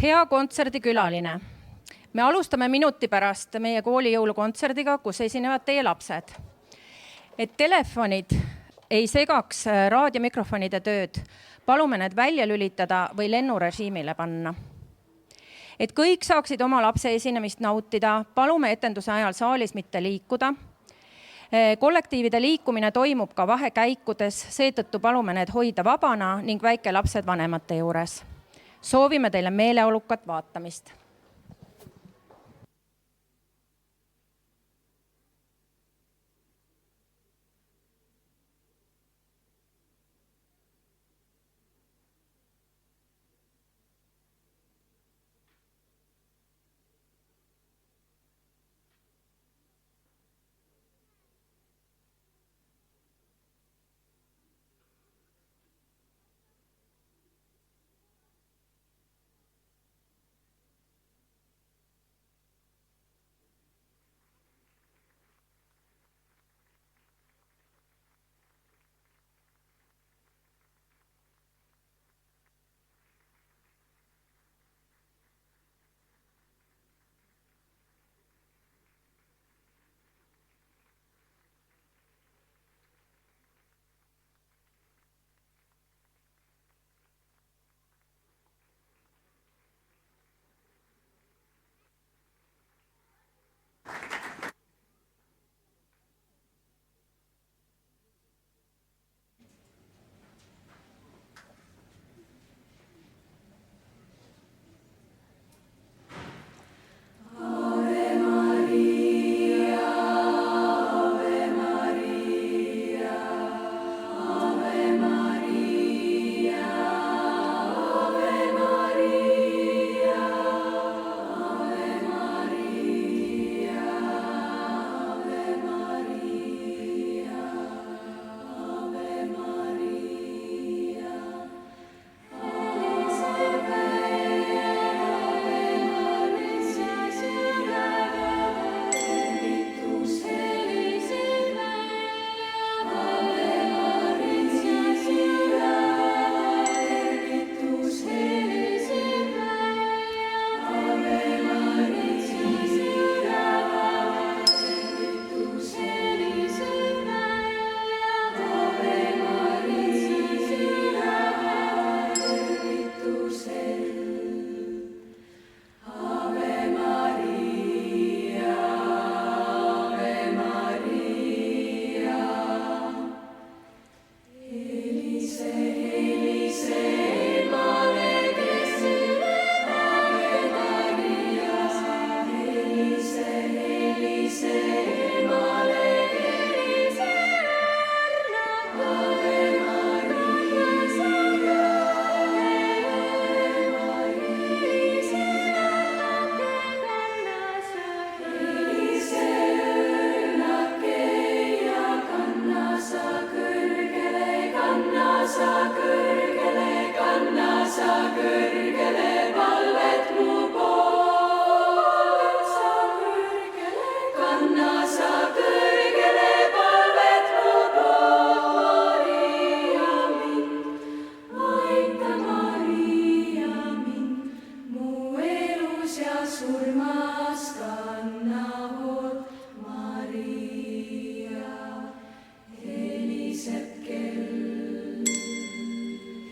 Hea kontserdikülaline. Me alustame minuti pärast meie kooli jõulukontserdiga, kus esinevad teie lapsed. Et telefonid ei segaks raadiomikrofonide tööd, palume need välja lülitada või lennurežiimile panna. Et kõik saaksid oma lapse esinemist nautida, palume etenduse ajal saalis mitte liikuda. Kollektiivide liikumine toimub ka vahekäikudes, seetõttu palume need hoida vabana ning väikelapsed vanemate juures. Soovime teile meeleolukat vaatamist.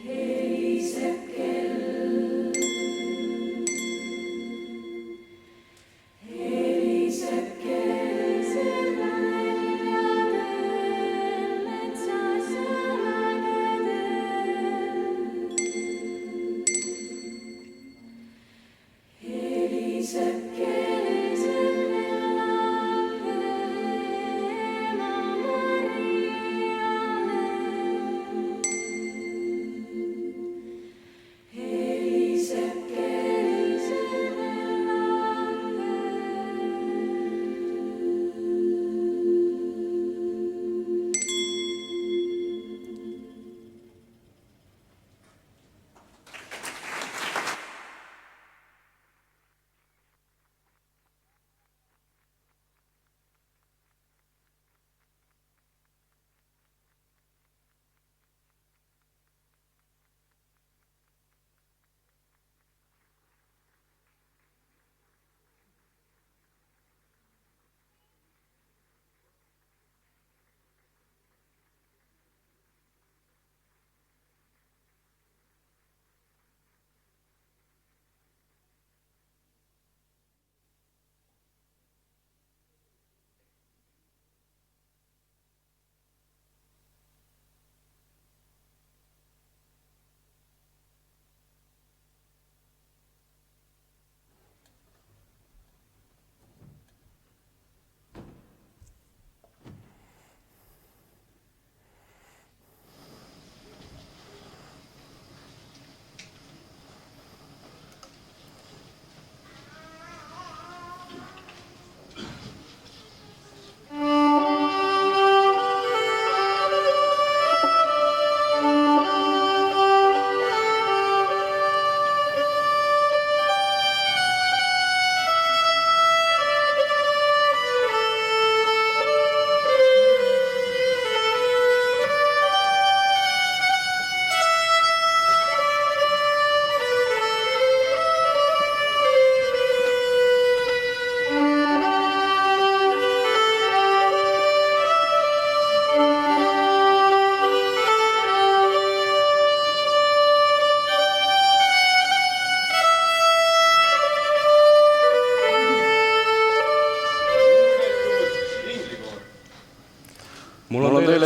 Heliseb kell.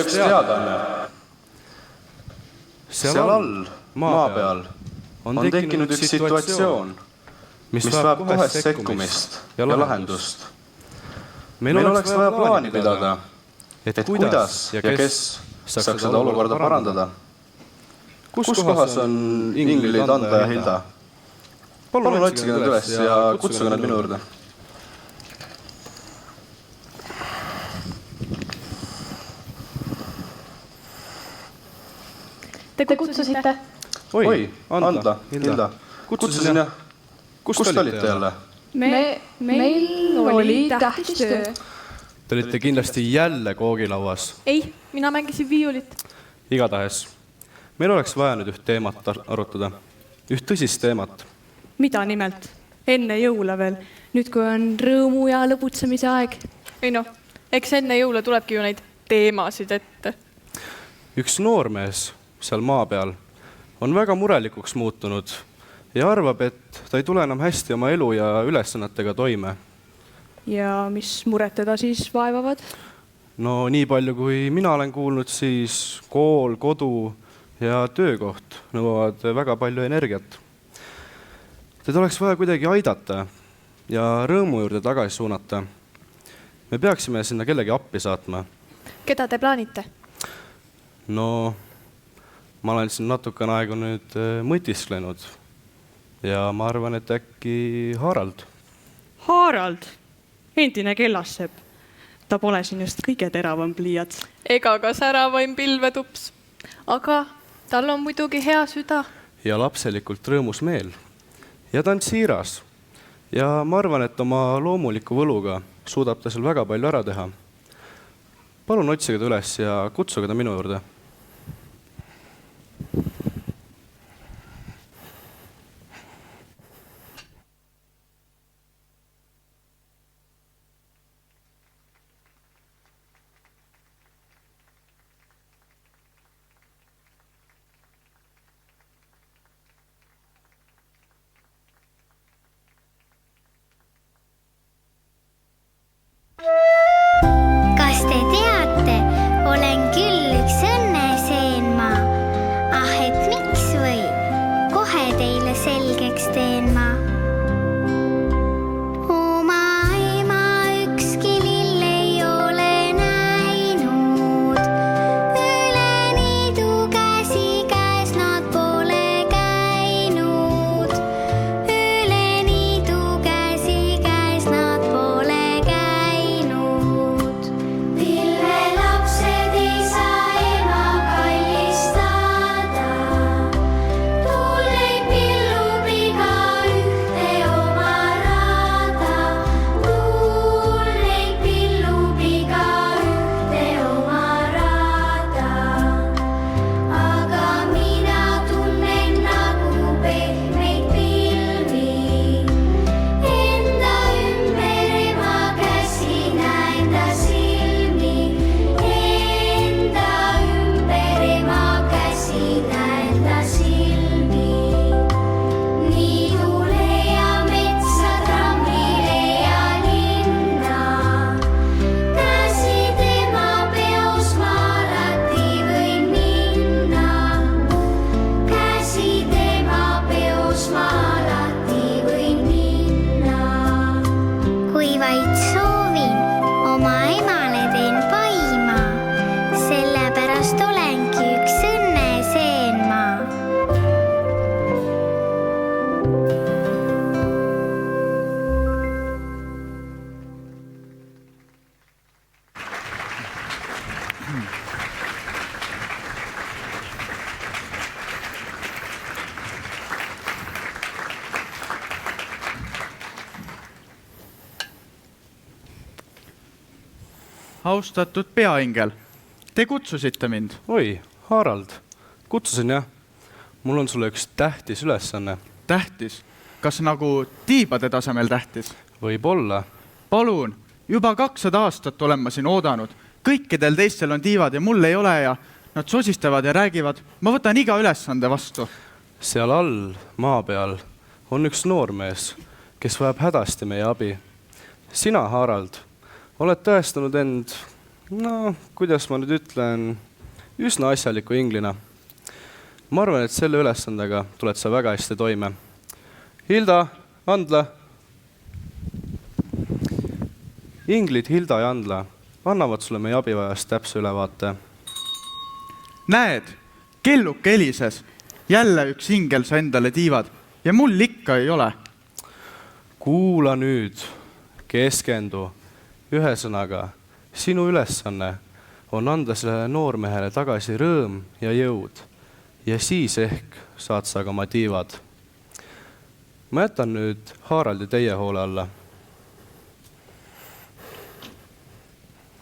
üks teadlane. Seal all, maa peal, on tekkinud üks situatsioon, mis vajab kohe sekkumist ja lahendust. Meil oleks vaja plaani pidada, et kuidas ja kes saaks seda olukorda parandada. Kus kohas on Ingrid, Anda ja Hilda? Palun otsige nad üles ja kutsuge nad minu juurde. Te kutsusite? Oi, Anda, Hilda. Kutsusin jah. Kust olite jälle? Meil oli tähtis töö. Te olite kindlasti jälle koogilauas. Ei, mina mängisin viiulit. Igatahes. Meil oleks vaja nüüd üht teemat arutada. Üht tõsist teemat. Mida nimelt? Enne jõule veel. Nüüd, kui on rõõmu ja lõbutsemise aeg. Ei noh, eks enne jõule tulebki ju neid teemasid ette. Üks noormees seal maa peal on väga murelikuks muutunud ja arvab, et ta ei tule enam hästi oma elu ja ülesannetega toime. Ja mis mured teda siis vaevavad? No nii palju, kui mina olen kuulnud, siis kool, kodu ja töökoht nõuavad väga palju energiat. Teda oleks vaja kuidagi aidata ja rõõmu juurde tagasi suunata. Me peaksime sinna kellegi appi saatma. Keda te plaanite? No, ma olen siin natukene aega nüüd mõtisklenud ja ma arvan, et äkki Harald. Harald, endine kellassepp. Ta pole siin just kõige teravam pliiats. Ega ka säravaim pilvetups. Aga tal on muidugi hea süda. Ja lapselikult rõõmus meel. Ja ta on siiras. Ja ma arvan, et oma loomuliku võluga suudab ta seal väga palju ära teha. Palun otsige ta üles ja kutsuge ta minu juurde. Kas te teate, olen küll üks õnneseen ma. Et miks või? Kohe teile selgeks teen ma. Oma ema ükski lill ei ole näinud. Üle niidu käsikäes nad pole käinud. Üle niidu käsikäes nad pole käinud. Pilve lapsed ei saa ema kallistada. Tuul neid pillub iga ühte oma rada. Tuul neid pillub iga ühte oma rada. Aga mina tunnen nagu pehmeid pilvi. Enda ümber ema käsi näen ta silmi. Enda ümber ema käsi näen ta silmi. Niidule ja metsa, trammile ja linna. Käsi tema peos ma alati võin minna. Käsi tema peos ma alati võin minna. Kui vaid soovin, oma emale teen paima. Sellepärast olengi üks õnneseen ma. Austatud peaingel, te kutsusite mind. Oi, Harald. Kutsusin jah. Mul on sulle üks tähtis ülesanne. Tähtis. Kas nagu tiibade tasemel tähtis? Võib-olla. Palun, juba 200 aastat olen ma siin oodanud. Kõikidel teistel on tiivad ja mul ei ole ja nad sosistavad ja räägivad. Ma võtan iga ülesande vastu. Seal all, maa peal, on üks noormees, kes vajab hädasti meie abi. Sina, Harald, oled tõestanud end, no, kuidas ma nüüd ütlen, üsna asjaliku inglina. Ma arvan, et selle ülesandega tuled sa väga hästi toime. Hilda, Andla. Inglid Hilda ja Andla annavad sulle meie abivajast täpse ülevaate. Näed, kelluke helises. Jälle üks ingel sa endale tiivad ja mul ikka ei ole. Kuula nüüd, keskendu. Ühesõnaga, sinu ülesanne on anda sellele noormehele tagasi rõõm ja jõud. Ja siis ehk saad sa ka oma tiivad. Ma jätan nüüd Haraldi teie hoole alla.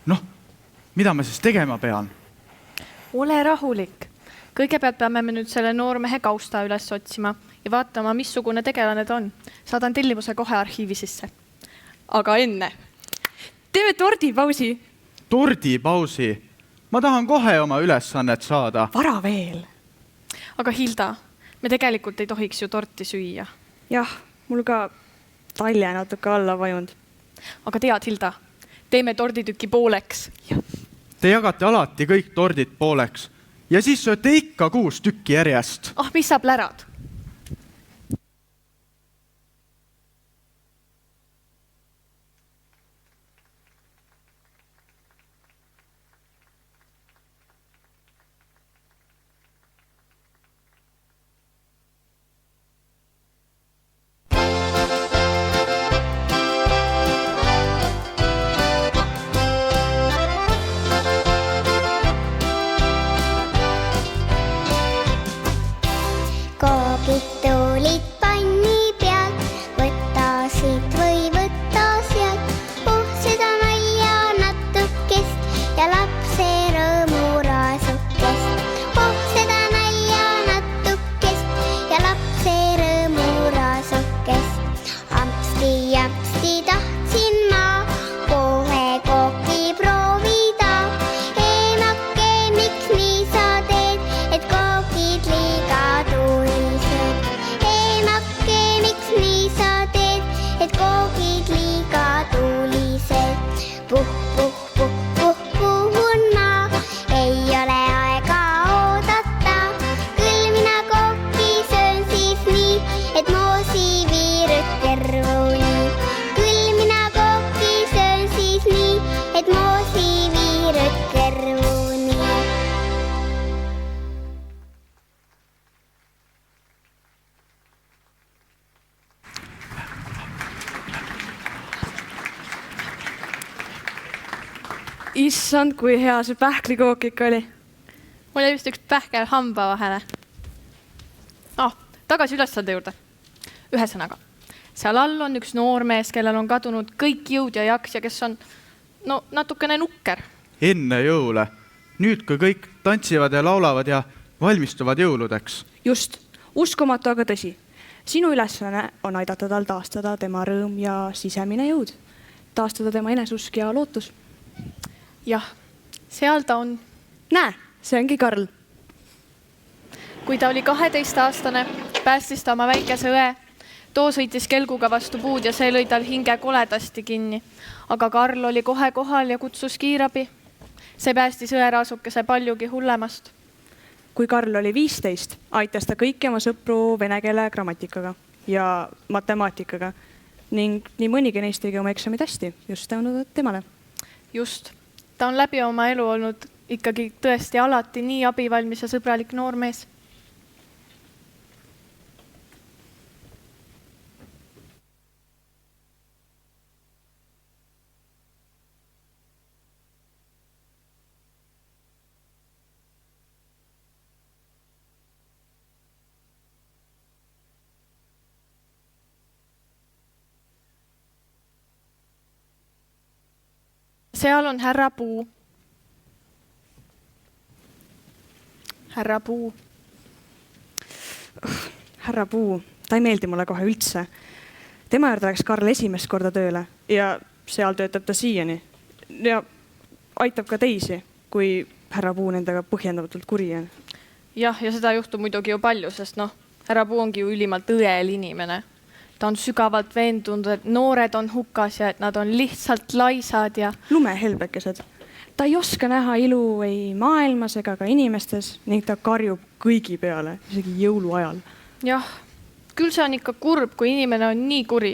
Noh, mida ma siis tegema pean? Ole rahulik. Kõigepealt peame me nüüd selle noormehe kausta üles otsima ja vaatama, missugune tegelane ta on. Saadan tellimuse kohe arhiivi sisse. Aga enne. Teeme tordipausi. Tordipausi? Ma tahan kohe oma ülesannet saada. Vara veel. Aga Hilda, me tegelikult ei tohiks ju torti süüa. Jah, mul ka talje natuke alla vajunud. Aga tead, Hilda, teeme torditüki pooleks. Te jagate alati kõik tordid pooleks ja siis sööte ikka 6 tükki järjest. Ah, mis sa plärad? Kookid tulid panni pealt, võtta siit või võtta sealt. Seda nalja natukest ja lapse rõõmuraasukest. Seda nalja natukest ja lapse rõõmuraasukest. Ampsti tahtsin ma kohe kooki proovida. Emake, miks nii sa teed, et kookid liiga tulised? Emake, miks nii sa teed, et kookid liiga tulised? Puhun ma, ei ole aega oodata. Küll mina kooki söön siis nii, et moosi viirud tervuni. Küll mina kooki söön siis nii, et moosi viirud tervuni. Issand, kui hea see pähklikook ikka oli. Mul jäi vist üks pähkel hamba vahele. Tagasi ülesande juurde. Ühesõnaga, seal all on üks noormees, kellel on kadunud kõik jõud ja jaks ja kes on natukene nukker. Enne jõule. Nüüd, kui kõik tantsivad ja laulavad ja valmistuvad jõuludeks. Just, uskumatu, aga tõsi. Sinu ülesanne on aidata tal taastada tema rõõm ja sisemine jõud. Taastada tema enesusk ja lootus. Jah, seal ta on. Näe, see ongi Karl. Kui ta oli 12-aastane, päästis ta oma väikese õe. Too sõitis kelguga vastu puud ja see lõi tal hinge koledasti kinni. Aga Karl oli kohe kohal ja kutsus kiirabi. See päästis õeraasukese paljugi hullemast. Kui Karl oli 15, aitas ta kõiki oma sõpru vene keele grammatikaga ja matemaatikaga ning nii mõnigi neist tegi oma eksamid hästi, just tänu temale. Just. Ta on läbi oma elu olnud ikkagi tõesti alati nii abivalmis ja sõbralik noormees. Seal on härra Puu. Härra Puu. Härra Puu, ta ei meeldi mulle kohe üldse. Tema juurde läks Karl esimest korda tööle ja seal töötab ta siiani. Ja aitab ka teisi, kui härra Puu nendega põhjendamatult kuri on. Jah, ja seda juhtub muidugi ju palju, sest härra Puu ongi ju ülimalt õel inimene. Ta on sügavalt veendunud, et noored on hukas ja et nad on lihtsalt laisad ja... Lumehelbekesed. ta ei oska näha ilu ei maailmas ega ka inimestes ning ta karjub kõigi peale, isegi jõuluajal. Jah, küll see on ikka kurb, kui inimene on nii kuri.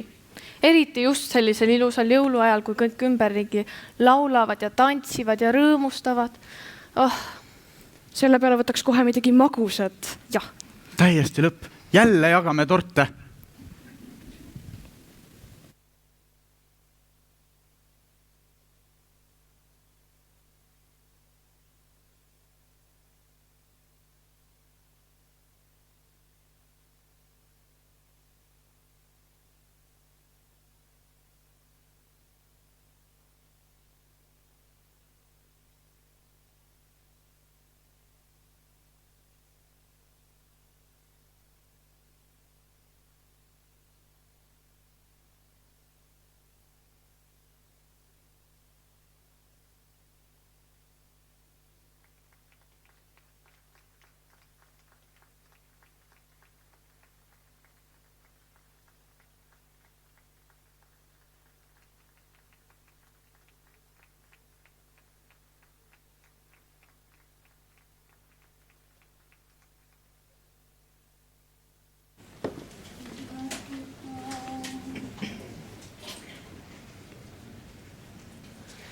Eriti just sellisel ilusal jõuluajal, kui kõik ümberringi laulavad ja tantsivad ja rõõmustavad. Selle peale võtaks kohe midagi magusat. Jah. Täiesti lõpp. Jälle jagame torte.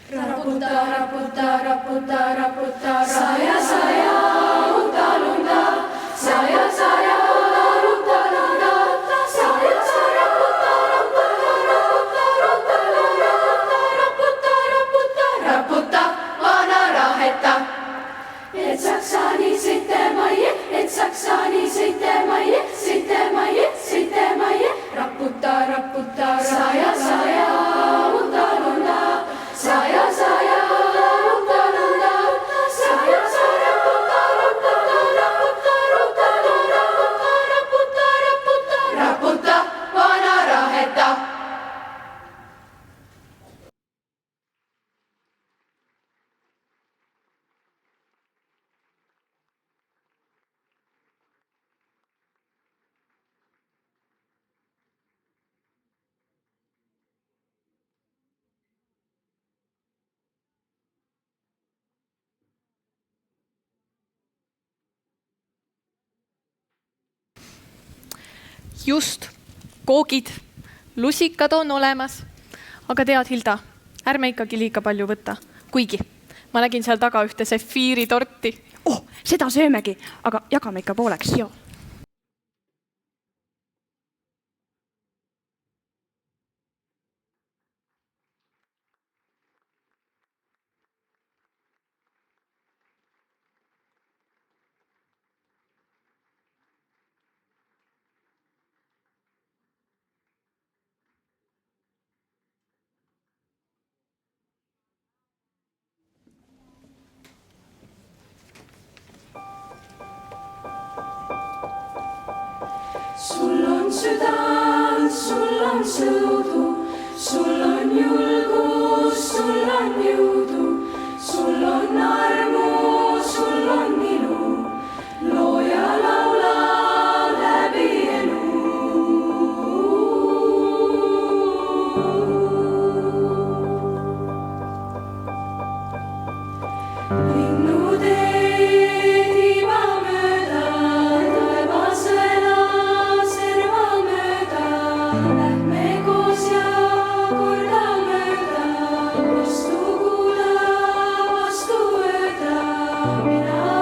Raputa, raputa, raputa, raputa, saja, saja, lunta, lunta, saja, saja, lunta, lunta, saja, saja, lunta, lunta, raputa, lunta, lunta, raputa, raputa, raputa, vana raheta. Et saksani sittemaie, et saksani sittemaie, sittemaie, sittemaie, raputa, raputa, saja, saja, lunta, lunta. Saja, saja, lunta, lunta, saja, saja, lunta, lunta, raputa, lunta, lunta, raputa, raputa, raputa, vana raheta. Just, koogid, lusikad on olemas. Aga tead, Hilda, ärme ikkagi liiga palju võtta. Kuigi, ma nägin seal taga ühte sefiiritorti. Seda söömegi, aga jagame ikka pooleks. Joo. Sul on südant, sul on sõudu, sul on julgus, sul on jõudu, sul on armu, sul on ilu, looja laula läbi elu. Mina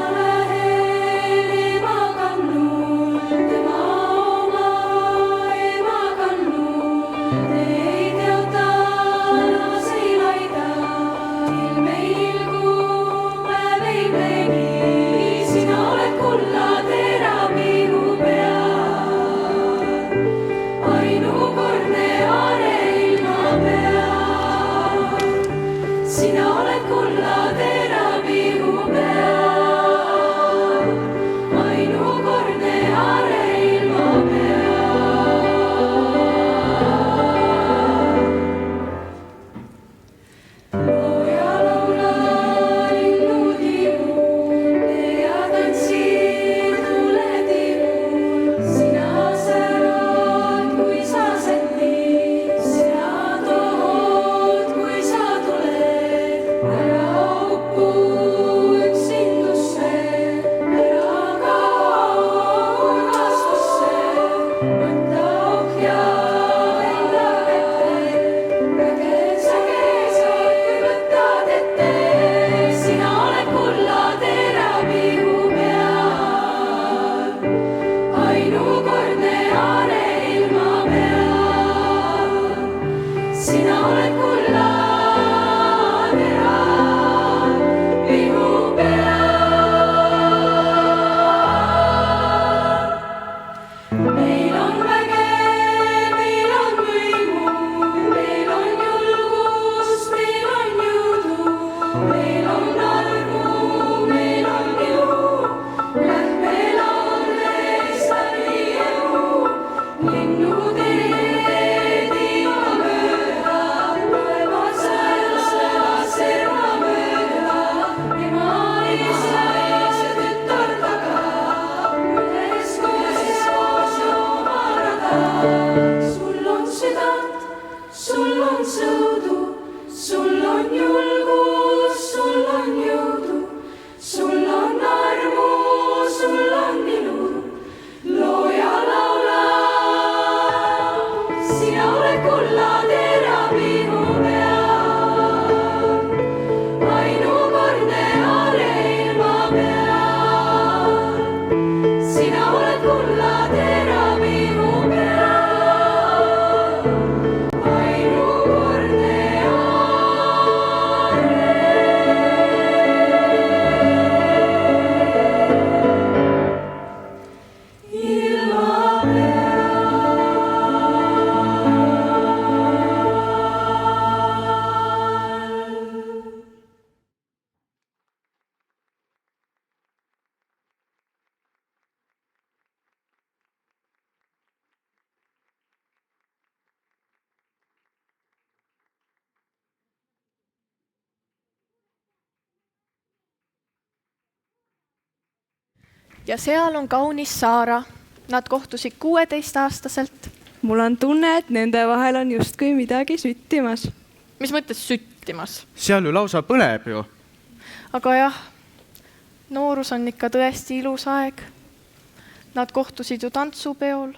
ja seal on kaunis Saara. Nad kohtusid 16-aastaselt. mul on tunne, et nende vahel on justkui midagi süttimas. Mis mõttes süttimas? seal ju lausa põleb ju. Aga jah, noorus on ikka tõesti ilus aeg. Nad kohtusid ju tantsupeol.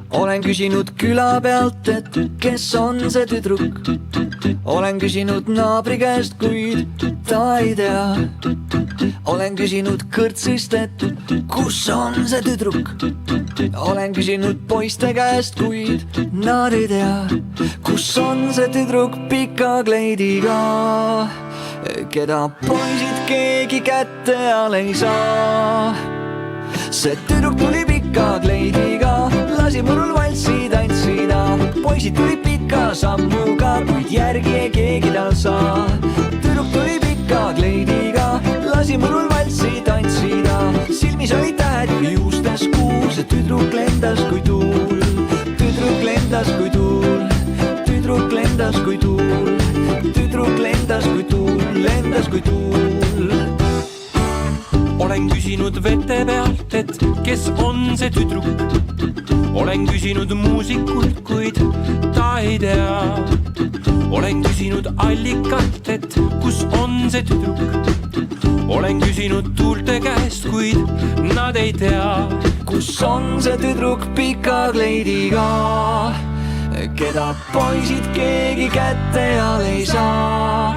Olen küsinud küla pealt, et kes on see tüdruk. Olen küsinud naabri käest, kuid ta ei tea. Olen küsinud kõrtsist, et kus on see tüdruk. Olen küsinud poiste käest, kuid nad ei tea, kus on see tüdruk pika kleidiga, keda poisid keegi kätte all ei saa. See tüdruk tuli pika kleidiga, lasi murul valssi tantsida. Poisid tulid pika sammuga, kuid järgi ei keegi tal saa. Tüdruk tuli pika kleidiga, lasi murul valssi tantsida. Silmis oli tähed ja juustes kuu, see tüdruk lendas kui tuul. Tüdruk lendas kui tuul, tüdruk lendas kui tuul. Tüdruk lendas kui tuul, lendas kui tuul. Olen küsinud vete pealt, et kes on see tüdruk. Olen küsinud muusikult, kuid ta ei tea. Olen küsinud allikat, et kus on see tüdruk. Olen küsinud tuulte käest, kuid nad ei tea, kus on see tüdruk pika kleidiga, keda poisid keegi kätte all ei saa.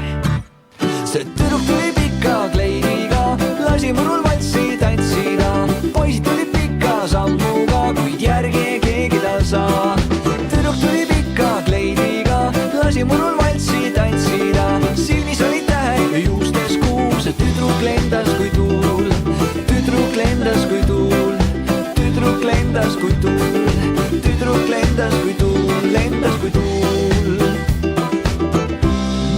See tüdruk tuli pika kleidiga, lasi murul valssi tantsida. Poisid tulid pika sammuga, kuid järgi ei keegi tal saa. Tüdruk tuli pika kleidiga, lasi murul valssi tantsida. Silmis oli tähed ja juustes kuu, see tüdruk lendas kui tuul. Tüdruk lendas kui tuul, tüdruk lendas kui tuul. Tüdruk lendas kui tuul, lendas kui tuul.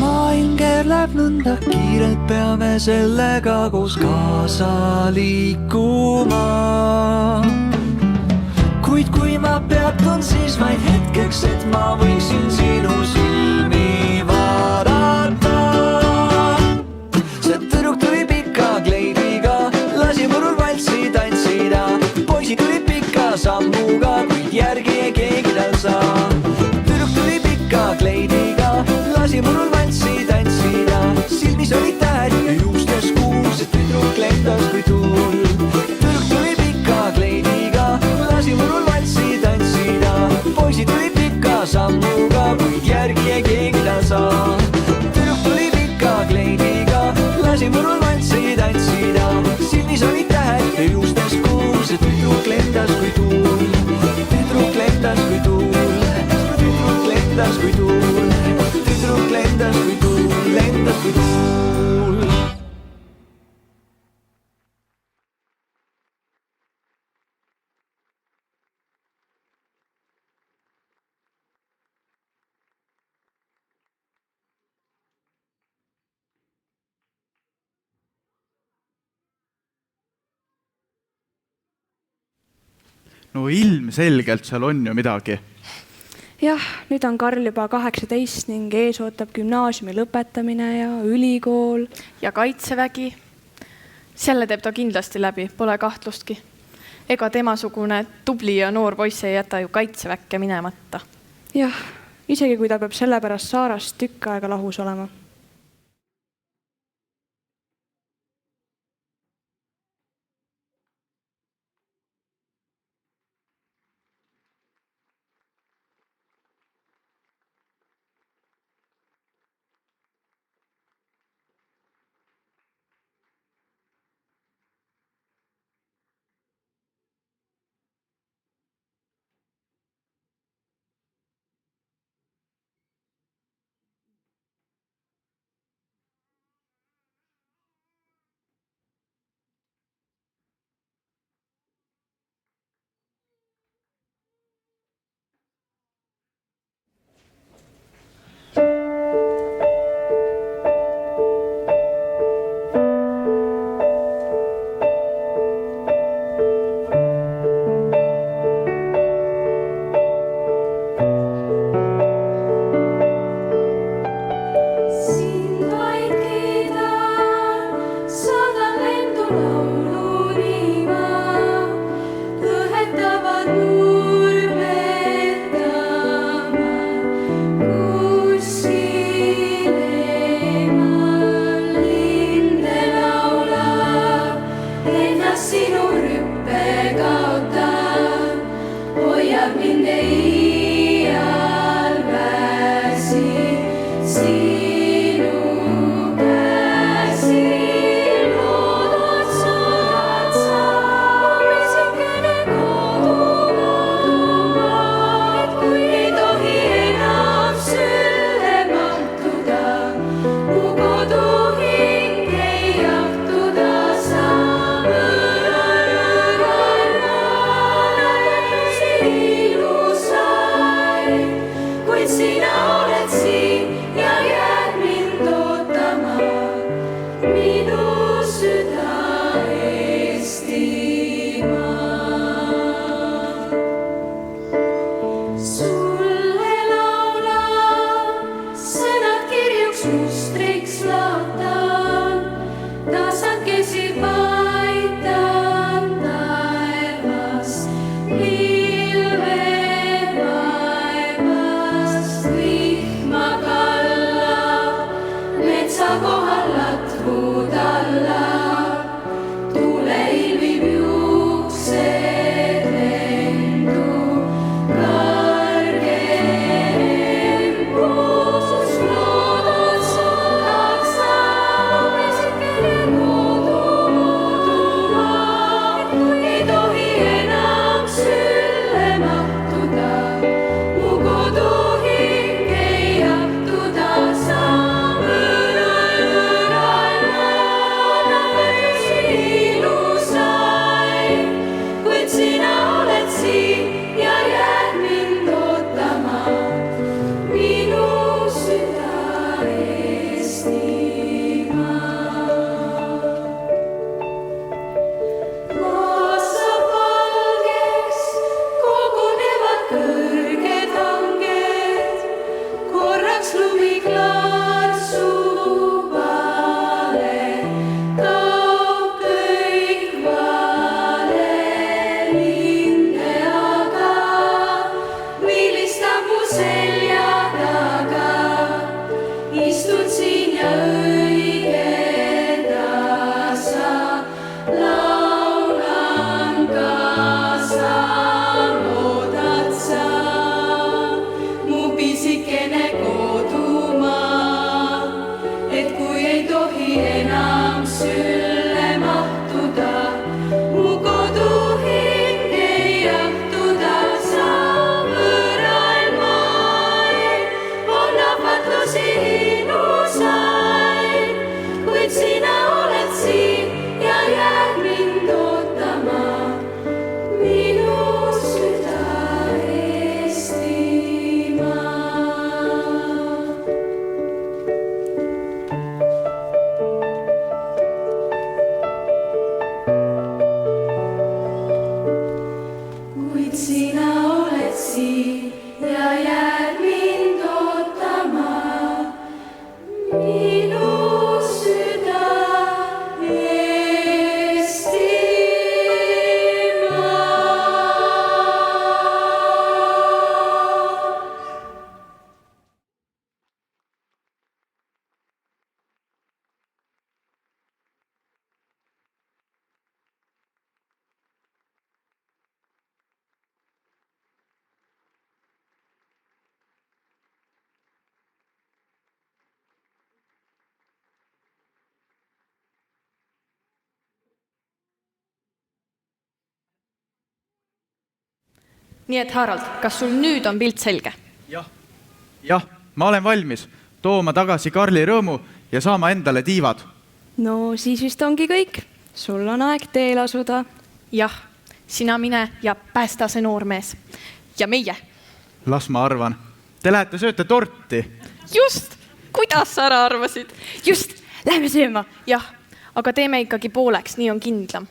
Maailm keerleb nõnda kiirelt, peame sellega koos kaasa liikuma. Kuid kui ma peatun, siis vaid hetkeks, et ma võiksin sinu silmi vaadata. See tüdruk tuli pika kleidiga, lasi murul valssi tantsida. Poisid tulid pika sammuga, kuid järgi ei keegi tal saa. Tüdruk tuli pika kleidiga, lasi murul valssi tantsida. Silmis oli tähed ja juustes kuu, see tüdruk lendas kui tuul. Tüdruk tuli pika kleidiga, lasi murul valssi tantsida. Poisid tulid pika sammuga, kuid järgi ei keegi tal saa. Tüdruk tuli pika kleidiga, lasi murul valssi tantsida. Silmis oli tähed ja juustes kuu, see tüdruk lendas kui tuul. Tüdruk lendas kui tuul, tüdruk lendas kui tuul. Tüdruk lendas kui tuul, lendas kui tuul. No ilmselgelt seal on ju midagi. jah, nüüd on Karl juba 18 ning ees ootab gümnaasiumi lõpetamine ja ülikool. Ja kaitsevägi. Selle teeb ta kindlasti läbi, pole kahtlustki. Ega temasugune tubli ja noor poiss ei jäta ju kaitseväkke minemata. jah, isegi kui ta peab selle pärast Saarast tükk aega lahus olema. sina oled siin ja jääd mind ootama. Minu süda nii et Harald, kas sul nüüd on pilt selge? jah, ma olen valmis tooma tagasi Karli rõõmu ja saama endale tiivad. no siis vist ongi kõik. sul on aeg teel asuda. jah, sina mine ja päästa see noormees. ja meie. Las ma arvan. Te lähete sööte torti. Just, kuidas sa ära arvasid? Just, lähme sööma. Jah, aga teeme ikkagi pooleks, nii on kindlam.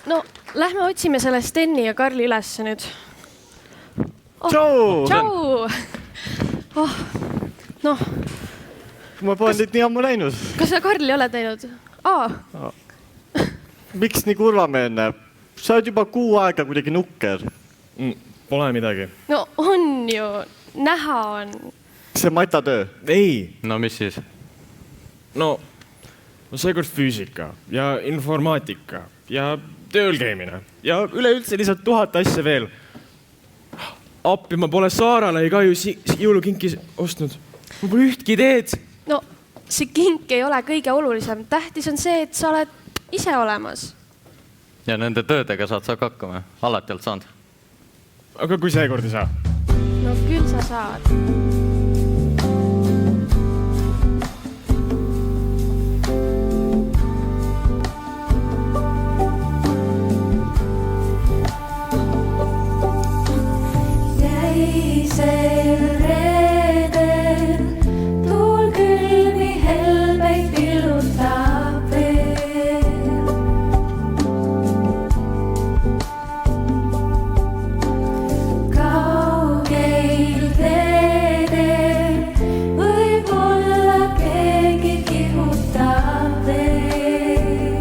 no lähme otsime selle Steni ja Karli ülesse nüüd. Tšau! Tšau! Noh. Ma pole nüüd nii ammu näinud. Kas sa Karli oled näinud? Miks nii kurvameelne? Sa oled juba 6 aega kuidagi nukker. Pole midagi. No on ju, näha on. See matatöö? Ei. No mis siis? No seekord füüsika ja informaatika ja tööl käimine ja üleüldse lihtsalt 1000 asja veel. Appi, ma pole Saarale ka ju jõulukinki ostnud. Ma pole ühtki ideed. No see kink ei ole kõige olulisem. Tähtis on see, et sa oled ise olemas. Ja nende töödega saad sa hakkama. Alati oled saanud. Aga kui seekord ei saa? No küll sa saad. Jäisel reedel tuul külmi helbeid pillutab veel. Kaugeil teedel võib-olla keegi kihutab veel.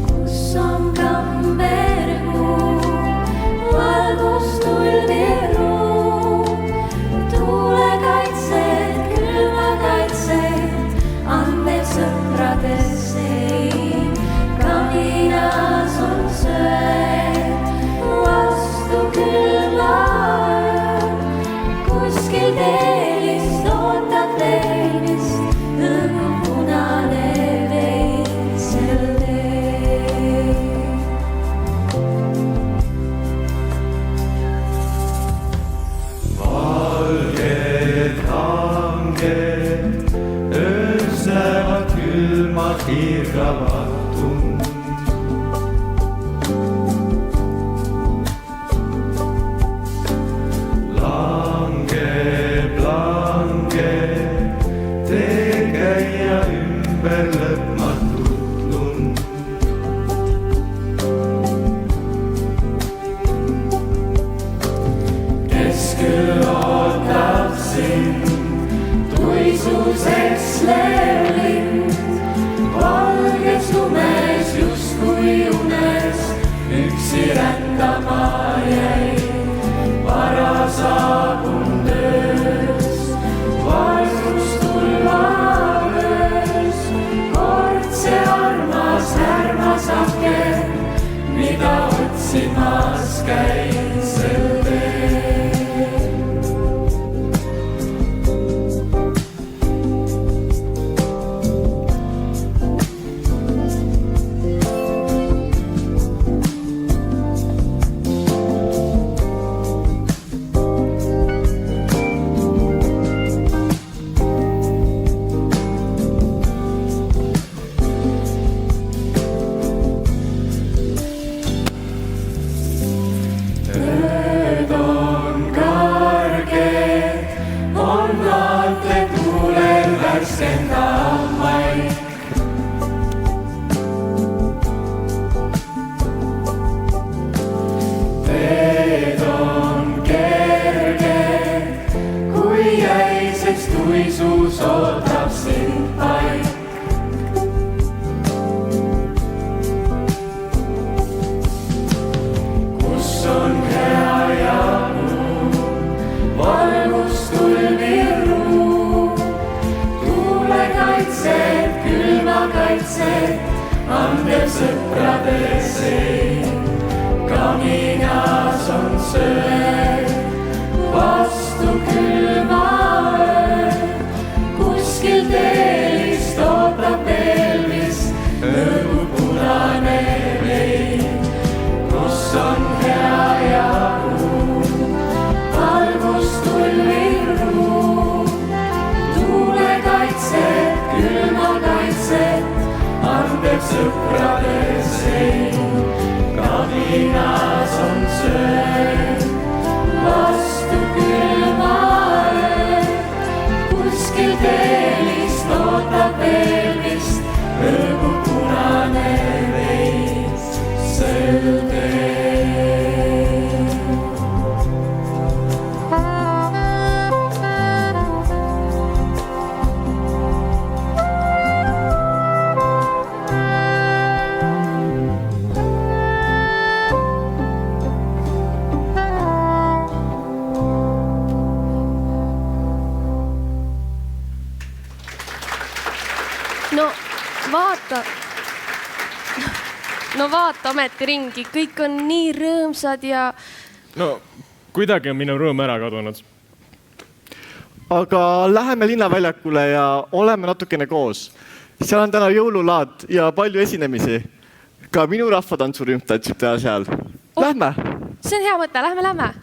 Kus on kammerkuu, valgustulviruum, tuulekaitset, külmakaitset, andev sõprades sein. Kaminas on söed, vastu külma öö, kuskil teelist ootab leivist, õhu punane veitsel tee. Valged hanged, ööslevad külmad hiirgavad tund. Langeb, tee käia ümber lõpmatut lund. Kes küll ootab sind, tuisuseks levlind, valges lumes justkui unes, üksi rändama jäi. Vara saabunud öös, valgustulvavöös, kord see armas härmas aken, mida otsimas käin sel teel. Ööd on karged, on maante tuulel värskendav maik. Teed on kerged, kui jäiseks tuisus ootab sind paik. Kus on hea jagu, valgustulviruum, tuulekaitset, külmakaitset, andev sõprade sein. Kaminas on söed, vastu külma öö, kuskil teelist ootab veelvist, õhu punane vein. Kus on hea jagu, valgustulviruum, tuulekaitset, külmakaitset, andev sõprade sein. Kaminas on söed, vastu külma öö, kuskil teelist ootab veel. no vaata. No vaata ometi ringi, kõik on nii rõõmsad ja... No kuidagi on minu rõõm ära kadunud. Aga läheme linnaväljakule ja oleme natukene koos. Seal on täna jõululaad ja palju esinemisi. Ka minu rahvatantsurühm tantsib teha seal. Lähme! See on hea mõte, lähme.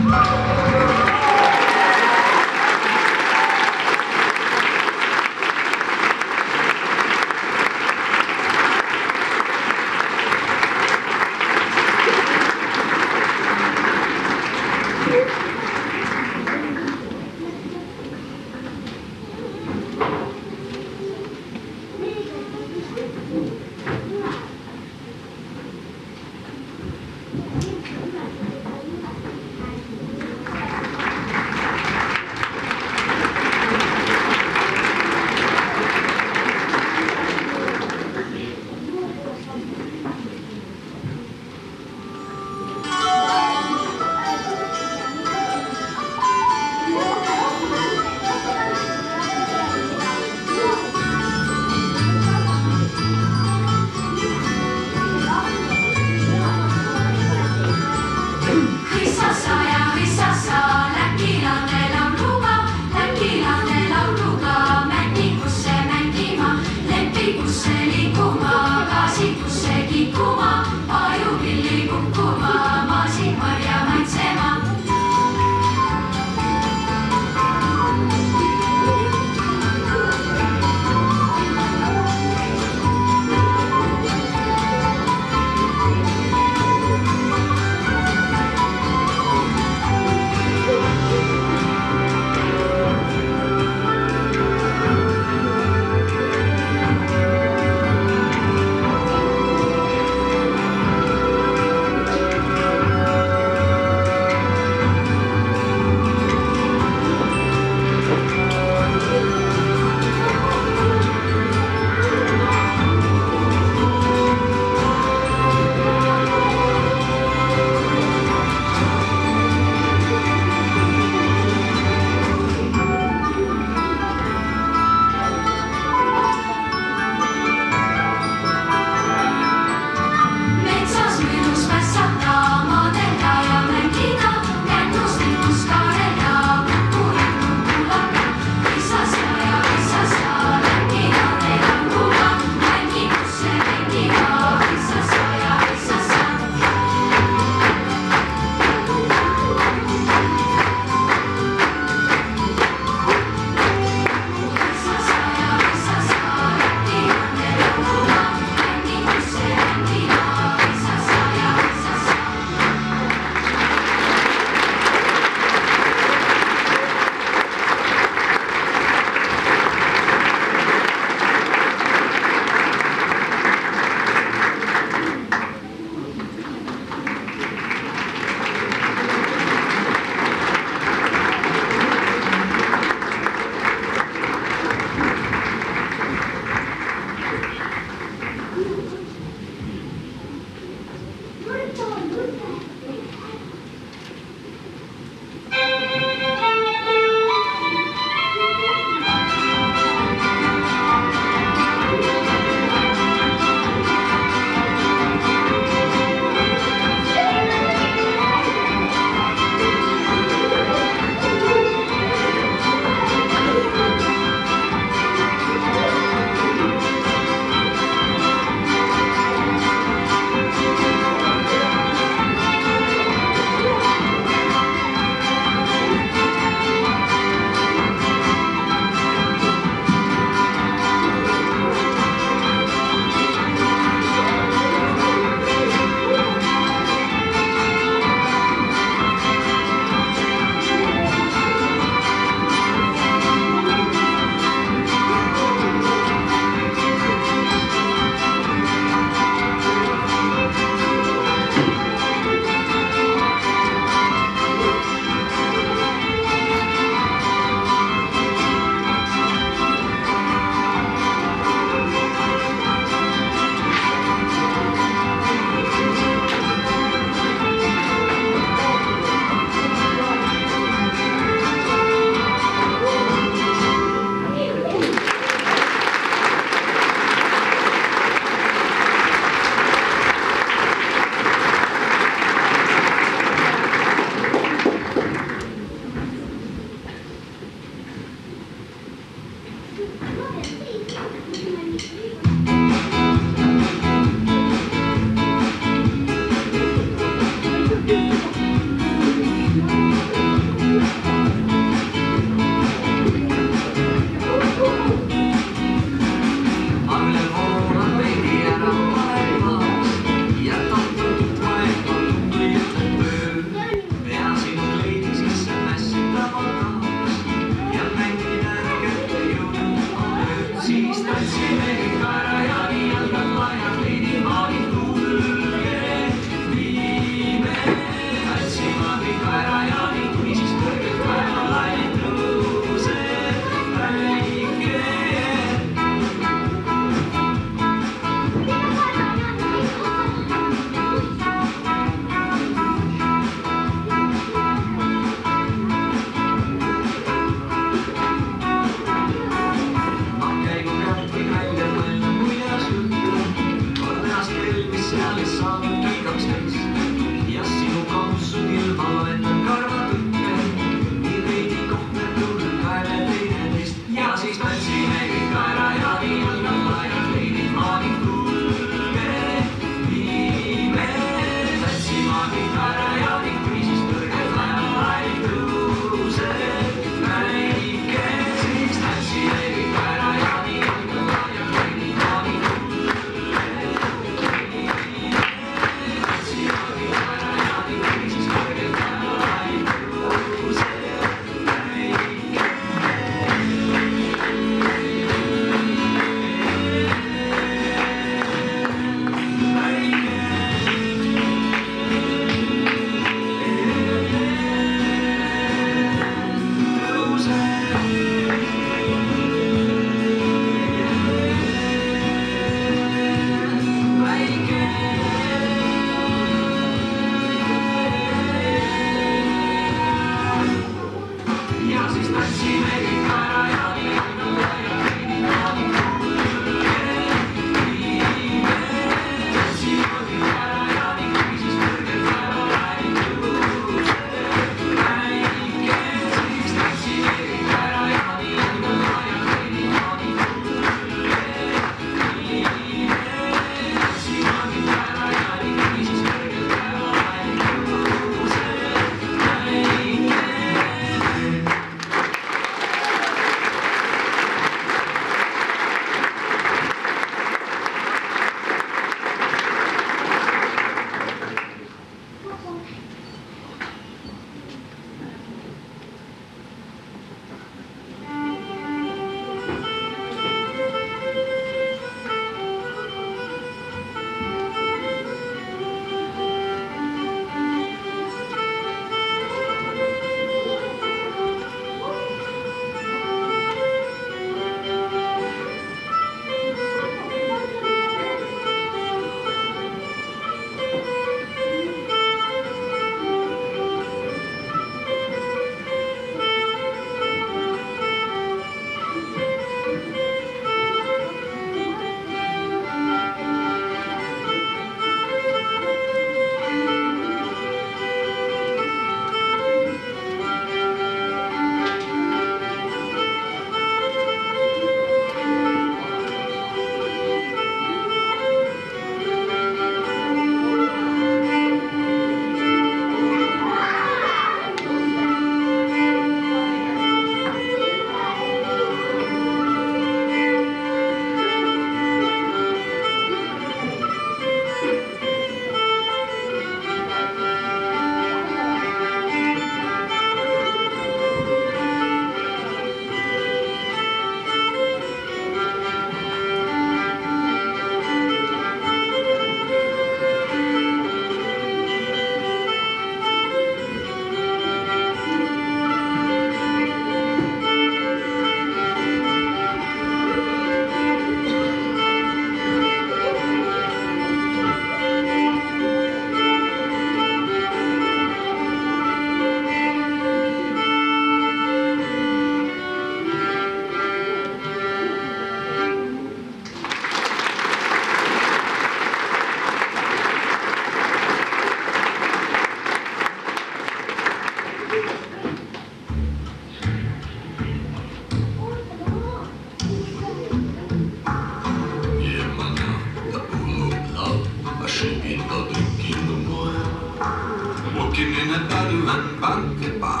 Walking in a bottle and bucket bar.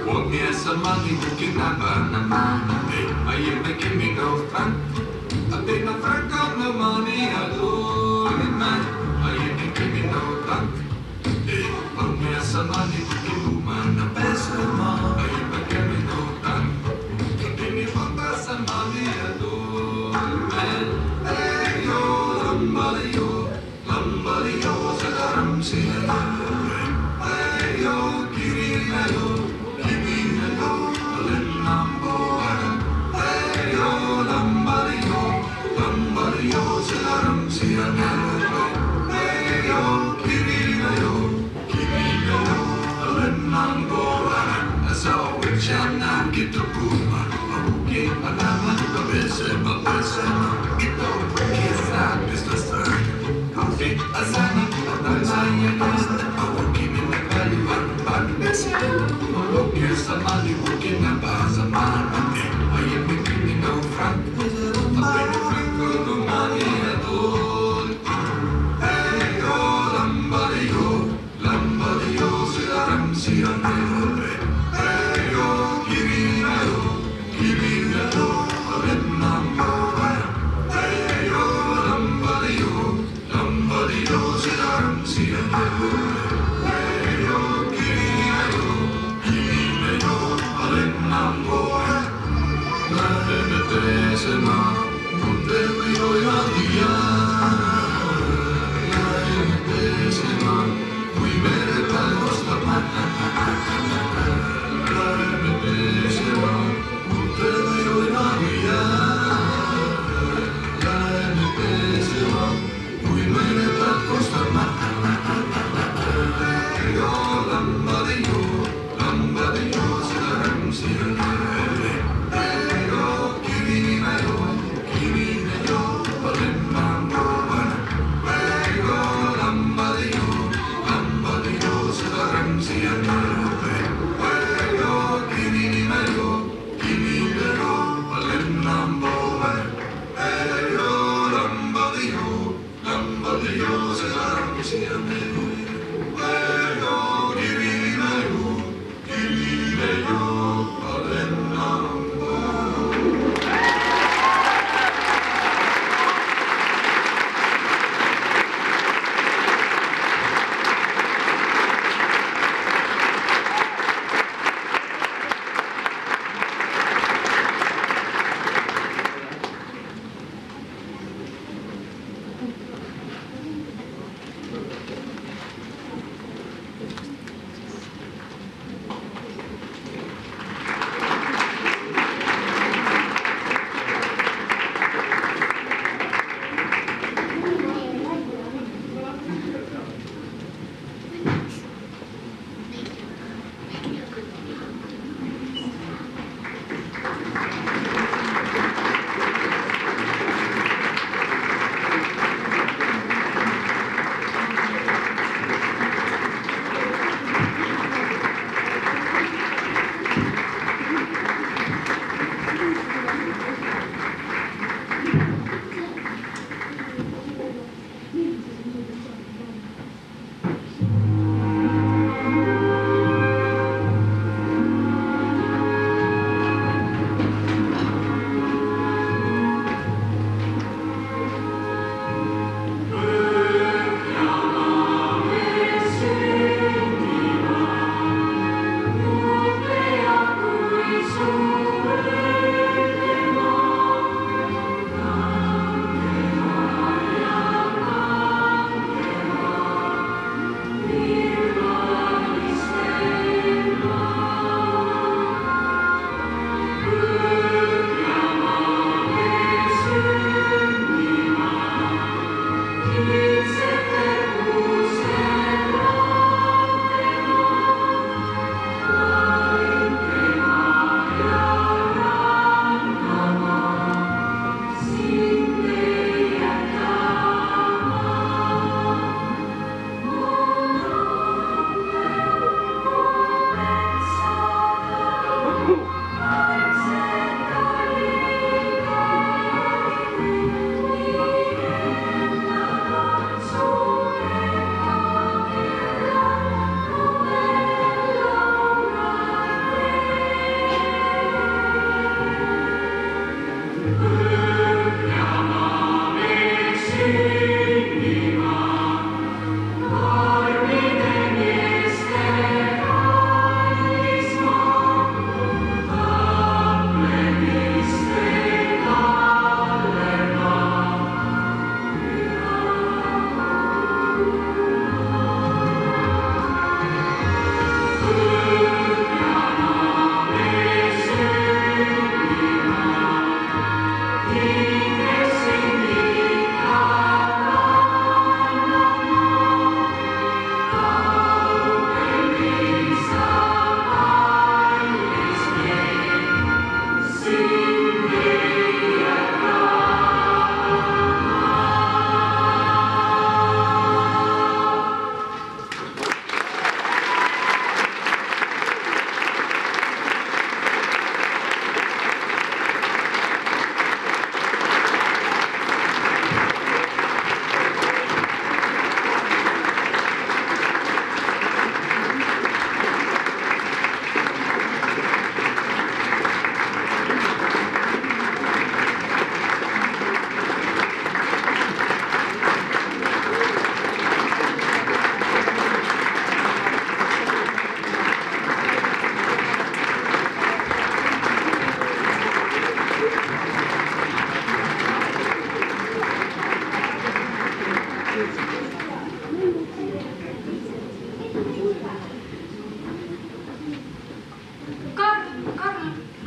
Want me as some money, looking at Panama. Hey, are you making me no fun? I pay my franc on the money, I do it, man. Are you making me no fun? Hey, want me as some money, looking woman, a best of mine. Are you making me no fun? I pay me franc on some money, I do it, man. Hey, yo, lambali, yo, sadaram, see Hey yo, kirina yo, kimina yo, alenambo ara. Hey yo, lambari yo, selaram siana. Hey yo, kirina yo, kimina yo, alenambo ara. Asaw chana kita puma, abuki alaman babese. Ito kisa kista. Coffee azana, azaya kista. Look, somebody walking up as a man. I am making no franc. I'm franc of the money at all. Hey, yo, lambari, yo, selaram, sianere. Hey, yo, kirina, yo, alenambo. Hey, yo, lambari, yo, selaram, sianere.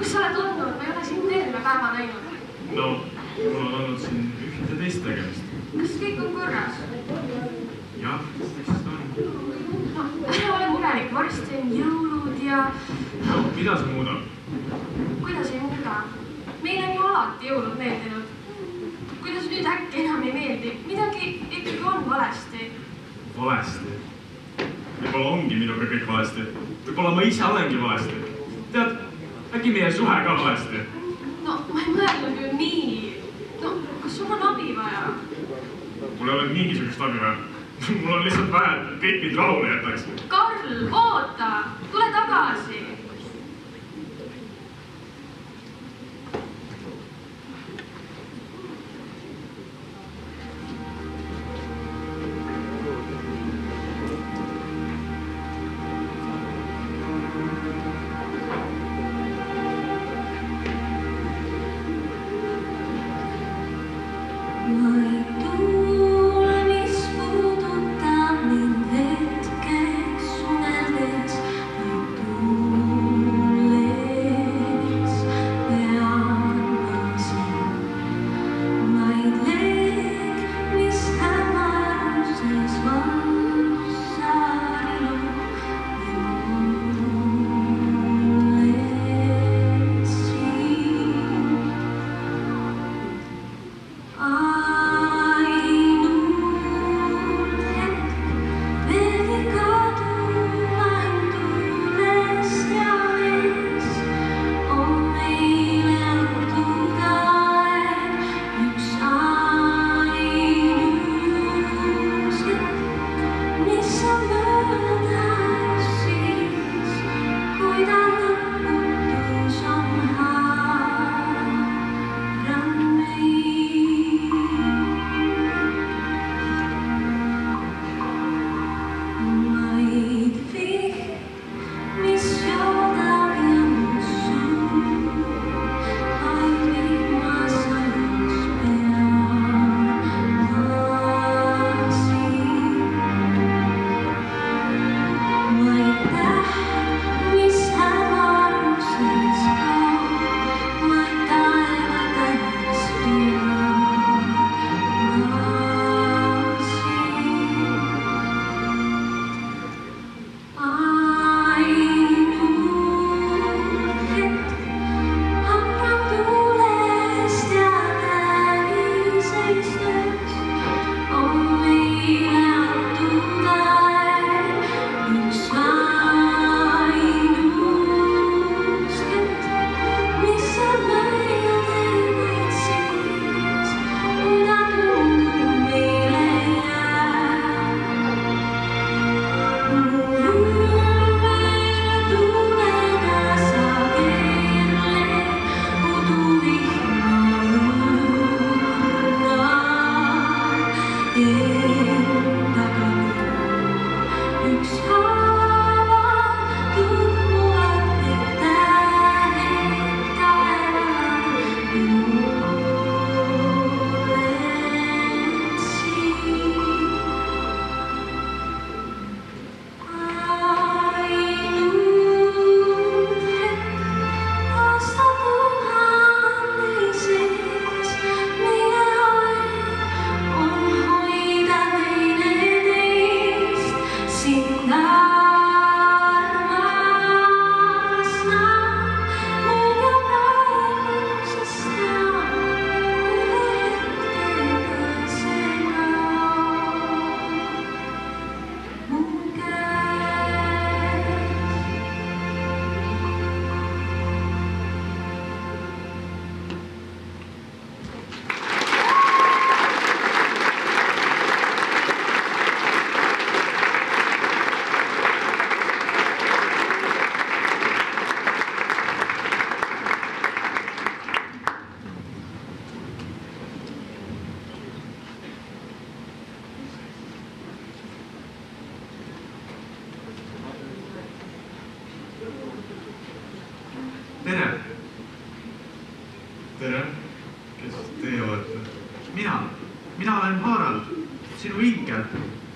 kus sa oled olnud? Ma ei ole sind terve päeva näinud. no, mul on olnud siin ühte teist tegemist. Kas kõik on korras? jah, eks ta on. No, ära ole murelik, varsti on jõulud ja... no, mida see muudab? Kuidas ei muuda? Meil on ju alati jõulud meeldinud. Kuidas nüüd äkki enam ei meeldi? Midagi ikkagi on valesti. Valesti? Võib-olla ongi minuga kõik valesti. Võib-olla ma ise olengi valesti. Tead, äkki meie suhe ka valesti? No, ma ei mõelnud ju nii. No, kas sul on abi vaja? Mul ei ole mingisugust abi vaja. Mul on lihtsalt vaja, et kõik mind rahule jätaks. Karl, oota! Tule tagasi! tere. tere, kes teie olete? mina olen Harald, sinu ingel,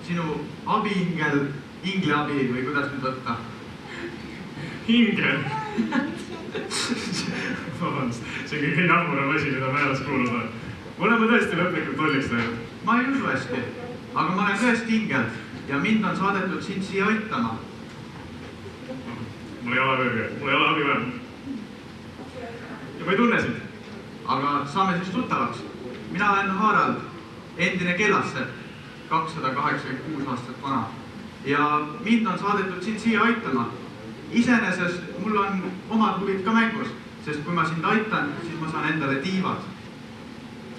sinu abiingel, ingleabi või kuidas nüüd võtta? ingel? Vabandust, see kõige jaburam asi, mida ma elas kuulnud olen. Olen ma tõesti lõplikult lolliks läinud. Ma ei usu hästi, aga ma olen tõesti hingel ja mind on saadetud sind siia aitama. Mul ei ole võrge, mul ei ole abi vähem. Ja ma ei tunne sind. Aga saame siis tuttavaks. Mina olen Harald, endine kellasse, 286 aastat vana. Ja mind on saadetud sind siia aitama. Iseenesest mul on omad huvid ka mängus, sest kui ma sind aitan, siis ma saan endale tiivad.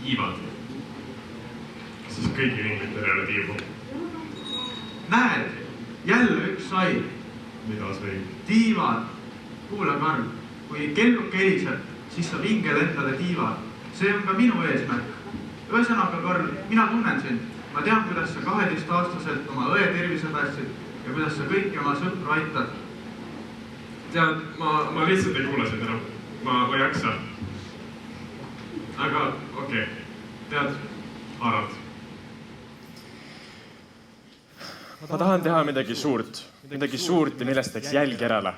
Tiivad? Siis kõigi ringlitele ei ole tiivu. Näed, jälle üks sai. Mida sai? Tiivad. Kuule, Karl, kui kelluke heliseb, siis saab hingel endale tiivad. See on ka minu eesmärk. Ühesõnaga, Karl, mina tunnen sind. Ma tean, kuidas sa 12-aastaselt oma õe tervise päästsid ja kuidas sa kõiki oma sõpru aitad. Tead, ma lihtsalt ei kuule sind enam. Ma ei jaksa. Aga okei. Tead, Harald. Ma tahan teha midagi suurt ja millest teeks jälg järele.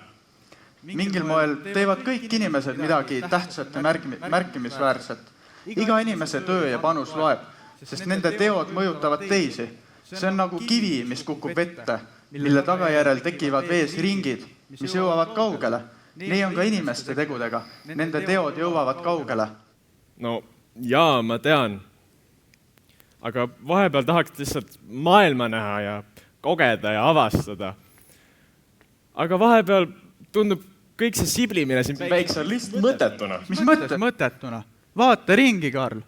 Mingil moel teevad kõik inimesed midagi tähtsat ja märkimisväärset. Iga inimese töö ja panus loeb, sest nende teod mõjutavad teisi. See on nagu kivi, mis kukub vette, mille tagajärel tekivad vees ringid, mis jõuavad kaugele. Nii on ka inimeste tegudega. Nende teod jõuavad kaugele. No jaa, ma tean. Aga vahepeal tahaks lihtsalt maailma näha ja kogeda ja avastada. Aga vahepeal tundub kõik see siblimine siin väikse lihtsalt mõttetuna. Mis mõttetuna? Vaata ringi, Karl.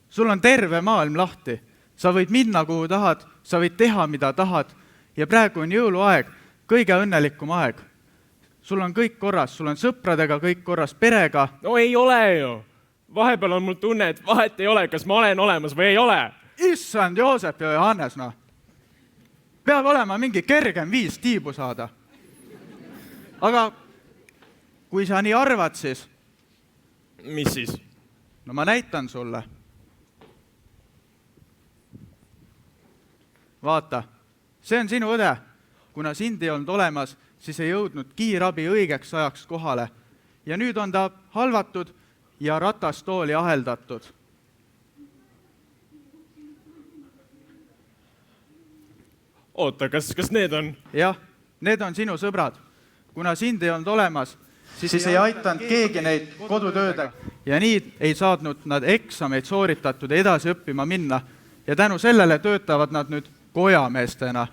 Sul on terve maailm lahti. Sa võid minna, kuhu tahad, sa võid teha, mida tahad. Ja praegu on jõuluaeg, kõige õnnelikum aeg. Sul on kõik korras, sul on sõpradega kõik korras, perega. No ei ole ju. Vahepeal on mul tunne, et vahet ei ole, kas ma olen olemas või ei ole. Issand, Joosep ja Johannes, noh. Peab olema mingi kergem viis tiibu saada. Aga kui sa nii arvad, siis... Mis siis? No ma näitan sulle. Vaata, see on sinu õde. Kuna sind ei olnud olemas, siis ei jõudnud kiirabi õigeks ajaks kohale. Ja nüüd on ta halvatud ja ratastooli aheldatud. Oota, kas need on? Jah, need on sinu sõbrad. Kuna sind ei olnud olemas, siis ei aitanud keegi neid kodutöödega. Ja nii ei saadnud nad eksameid sooritatud edasi õppima minna. Ja tänu sellele töötavad nad nüüd kojameestena.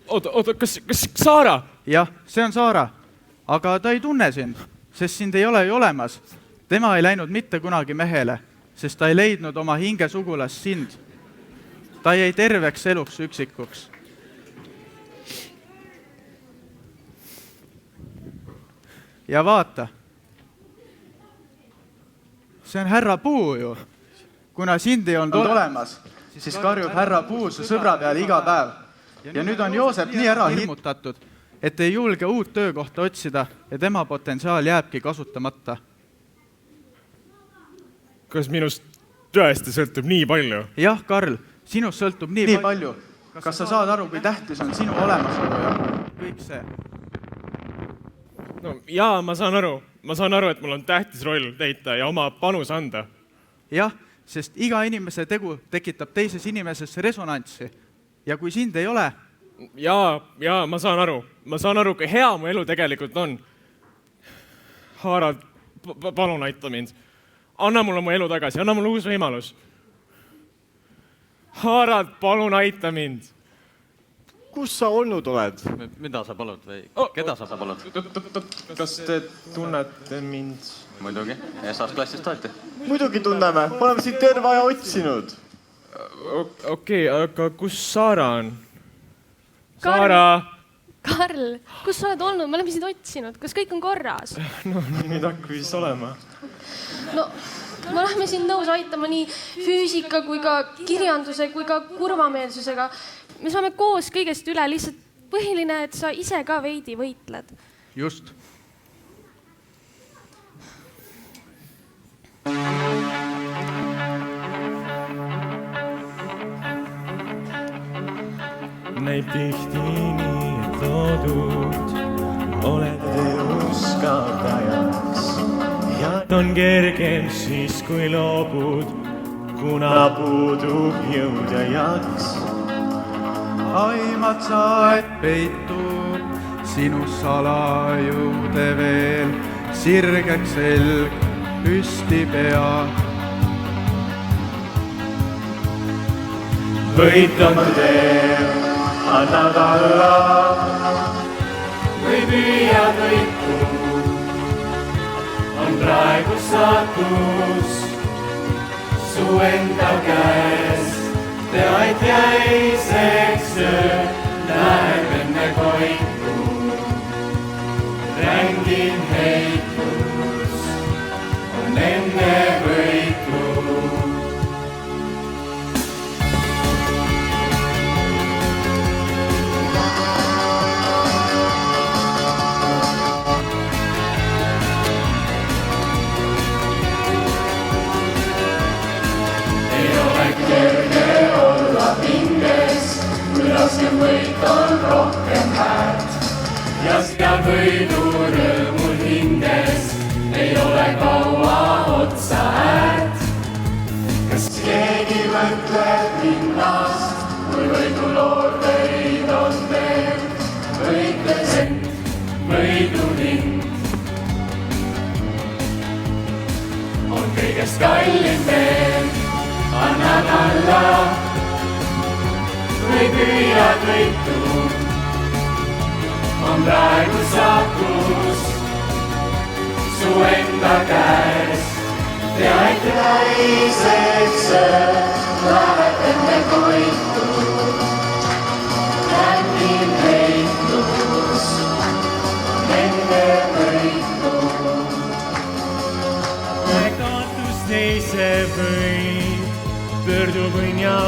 Oota, kas Saara? Jah, see on Saara. Aga ta ei tunne sind, sest sind ei ole ju olemas. Tema ei läinud mitte kunagi mehele, sest ta ei leidnud oma hinge sugulas sind. Ta jäi terveks eluks üksikuks. Ja vaata, see on härra Puu ju. Kuna sind ei olnud olemas, siis karjub härra Puu su sõbra peale iga päev. Ja nüüd on Joosep nii ära hirmutatud, et ei julge uut töökohta otsida ja tema potentsiaal jääbki kasutamata. Kas minust tõesti sõltub nii palju? Jah, Karl, sinust sõltub nii palju. Kas sa saad aru, kui tähtis on sinu olemasolu ja kõik see? No jaa, ma saan aru, et mul on tähtis roll täita ja oma panus anda. Jah, sest iga inimese tegu tekitab teises inimeses resonantsi. Ja kui sind ei ole... Jaa, ma saan aru, kui hea mu elu tegelikult on. Harald, palun aita mind. Anna mulle mu elu tagasi, anna mulle uus võimalus. Harald, palun aita mind. Kus sa olnud oled? Mida sa palud või keda sa palud? Kas te tunnete mind? Muidugi, S-klassist olete. Muidugi tunneme, oleme siin terve aja otsinud. Okei, aga kus Saara on? Saara! Karl, kus sa oled olnud? Me oleme sind otsinud. Kas kõik on korras? No, nüüd hakkab olema. No, me oleme sind nõus aitama nii füüsika kui ka kirjanduse kui ka kurvameelsusega. Me saame koos kõigest üle, lihtsalt põhiline, et sa ise ka veidi võitled. Just. Näib tihti nii, et toodud, oled elus kaotajaks ja on kergem siis, kui loobud, kuna puudub jõud ja jaks. aimad sa, et peitub sinu salajude veel, sirgeks selg, püsti pea. võit on teel, annad alla või püüad võitu, on praegu saatus su enda käes. tea, et jäiseks öö läheb enne koitu, rängim heitus on enne võitu. Raskem võit on rohkem väärt ja seal võidu rõõmul hinges ei ole kaua otsa äärt. Kas keegi mõtleb linnast, kui võiduloodeid on veel, võitles end võiduhind on kõigest kallim veel, annad alla või püüad võitu, on praegu saatus su enda käes. tea, et jäiseks öö läheb enne koitu, rängim heitus on enne võitu. kaotus teise võid, pöördub õnn ja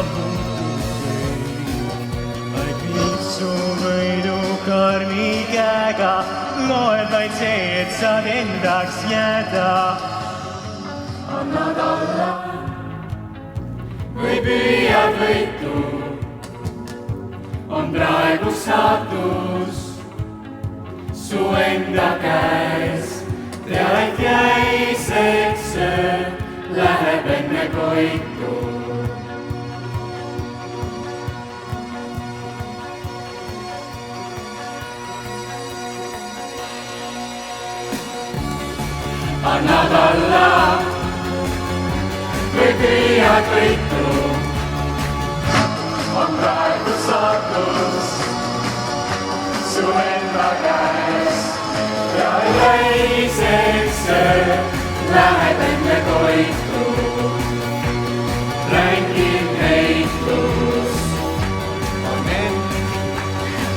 su võidu karmi käega, loed vaid see, et saad endaks jääda. annad alla või püüad võitu, on praegu saatus su enda käes. tea, et jäiseks öö läheb enne koitu. annad alla või püüad võitu, on praegu saatus su enda käes. ja jäiseks öö läheb enne koitu, rängim heitus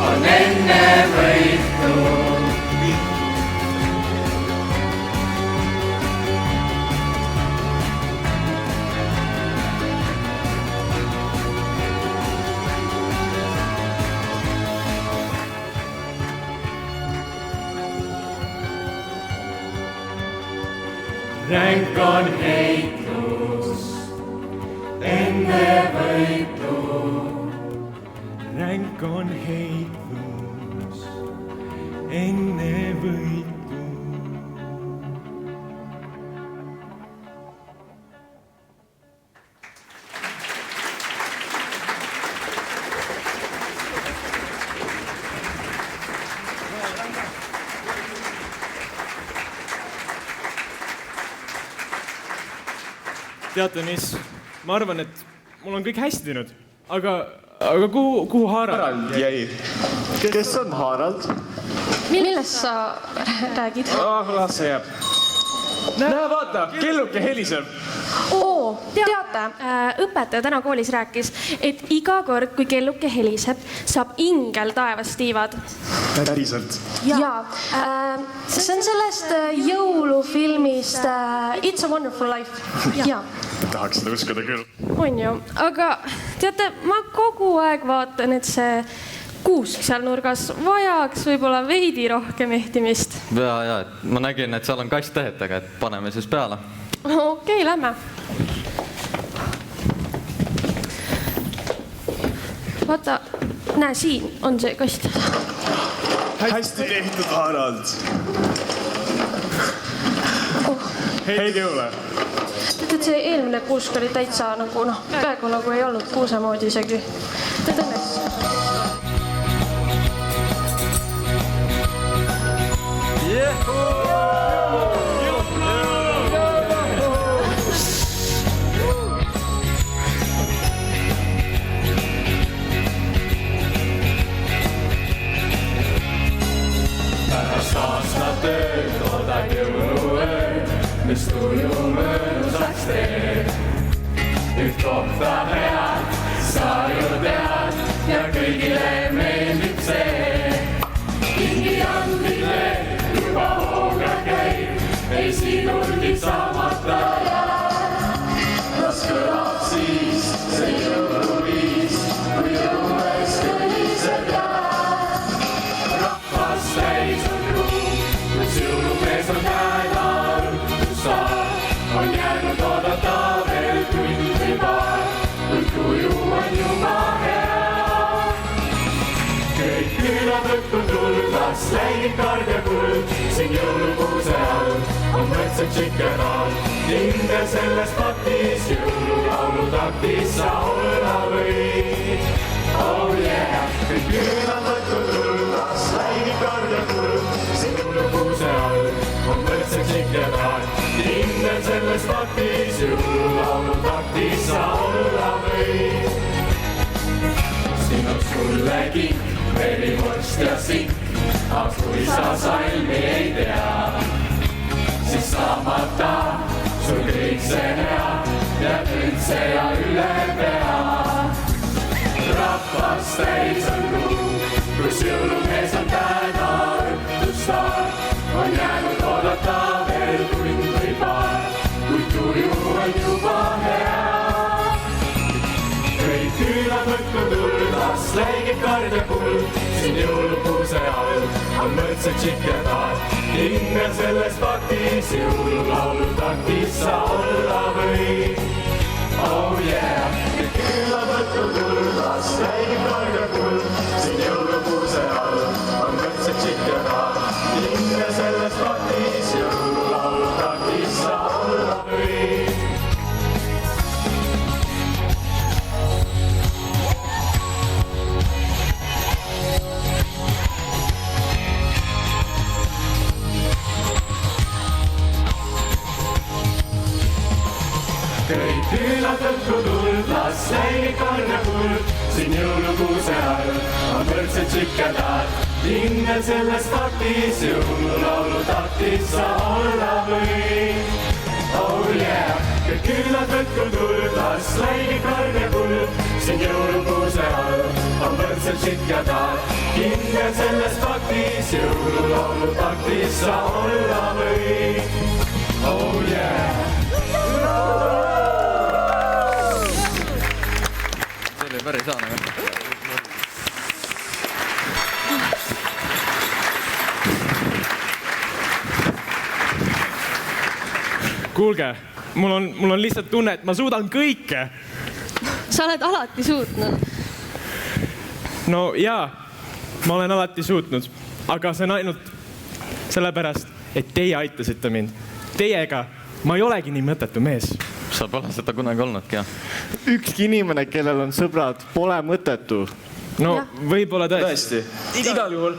on enne võitu. ränk on heitus enne võitu. ränk on heitus enne võitu. teate mis, ma arvan, et mul on kõik hästi nüüd, aga kuhu Harald jäi? Kes on Harald? Millest sa räägid? Las see jääb. Näe, vaata, kelluke heliseb. Oo, teate, õpetaja täna koolis rääkis, et iga kord, kui kelluke heliseb, saab ingel taevast tiivad. Päriselt? Jaa, see on sellest jõulufilmist It's a Wonderful Life. Jaa. Tahaks seda uskuda küll. On ju, aga teate, ma kogu aeg vaatan, et see kuusk seal nurgas vajaks võib-olla veidi rohkem ehtimist. Ja, ma nägin, et seal on kasttehetega, et paneme siis peale. Okei, lähme. Vaata, näe, siin on see kast. hästi tehtud, Harald. Heidi jõule. Tead, see eelmine kuusk oli täitsa nagu peaaegu nagu ei olnud kuuse moodi isegi. Tead õnneks. Pärast aastat tööd toodad jõuluöö, mis tuju mõnusaks teeb. Üht kohta head, sa ju tead ja kõigile meeldib see. Kingi andmine juba hooga käib, ei sinulgi saamata jääb. Las kõlab siis see jõuluviis, kui õues kõliseb jääb. Rahvas täis on ruum, kus jõulumees on käedal, kus saab on jäänud oodata veel tund või paar, kui tuju on juba hea. Kõik külad õhtul tuldas, läigib kard ja kuld, siin jõulukuuse all on võrdsed tšikerad. Hinde selles paktis, jõululaulu taktis sa olla võid. Oh yeah, kõik külad õhtul tuldas, läigib kard ja kuld, siin jõulukuuse all on võrdsed tšikerad. Hinde selles paktis, jõululaulu taktis sa olla võid. Siin on sulle kink, verivorst ja sink, aga kui sa salmi ei tea, siis saamata sul kõik see hea ja üldse ja üle pea. Rahvas täis on ruum, kus jõulumees on täna õhtustar, on jäänud oodata veel tund või paar, kui tuju on juba hea. Kõik külad õhku tuldas, läigib kard ja kuld, siin jõulukuuse all on võrdsed tšikerad. Hinge selles paktis, jõululaulu taktis sa olla võid. Oh yeah, kõik külad õhku tuldas, läigib kard ja kuld, siin jõulukuuse all on võrdsed tšikerad. Hinge selles paktis, jõululaulu taktis sa olla võid. Kõik külad õhku tuldas, läigib kard ja kuld, siin jõulukuuse all on võrdsed tšikerad. Hingel selles taktis, jõululaulu taktis sa olla võid. Oh yeah, kõik külad õhku tuldas, läigib kard ja kuld, siin jõulukuuse all on võrdsed tšikerad. Hingel selles taktis, jõululaulu taktis sa olla võid. Oh yeah. See oli päris aane. Kuulge, mul on lihtsalt tunne, et ma suudan kõike. Sa oled alati suutnud. No jaa, ma olen alati suutnud, aga see on ainult sellepärast, et teie aitasite mind. Teiega ma ei olegi nii mõttetu mees. Sa pole seda kunagi olnudki, jah? Ükski inimene, kellel on sõbrad, pole mõttetu. No võib-olla tõesti. Igal juhul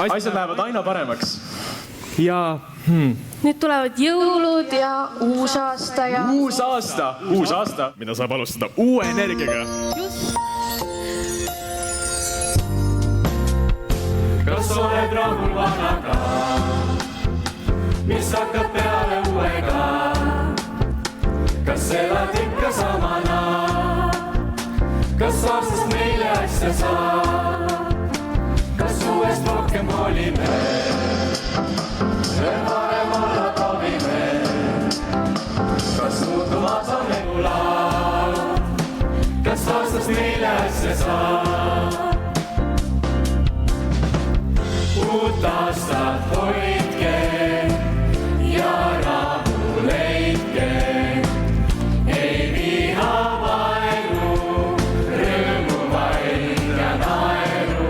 asjad lähevad aina paremaks. Ja Nüüd tulevad jõulud ja uus aasta ja... Uus aasta, mida saab alustada uue energiaga. Just. Kas oled rahul vanaga, mis hakkab peale uuega? Kas elad ikka samana? Kas aastast meile asja saab? Kas uuest rohkem hoolime? Veel varem olla proovime. Kas muutumas on elulaad? Kas aastast meile asja saab? Uut aastat hoidke ja rahu leidke. Ei viha vaenu, rõõmu vaid ja naeru.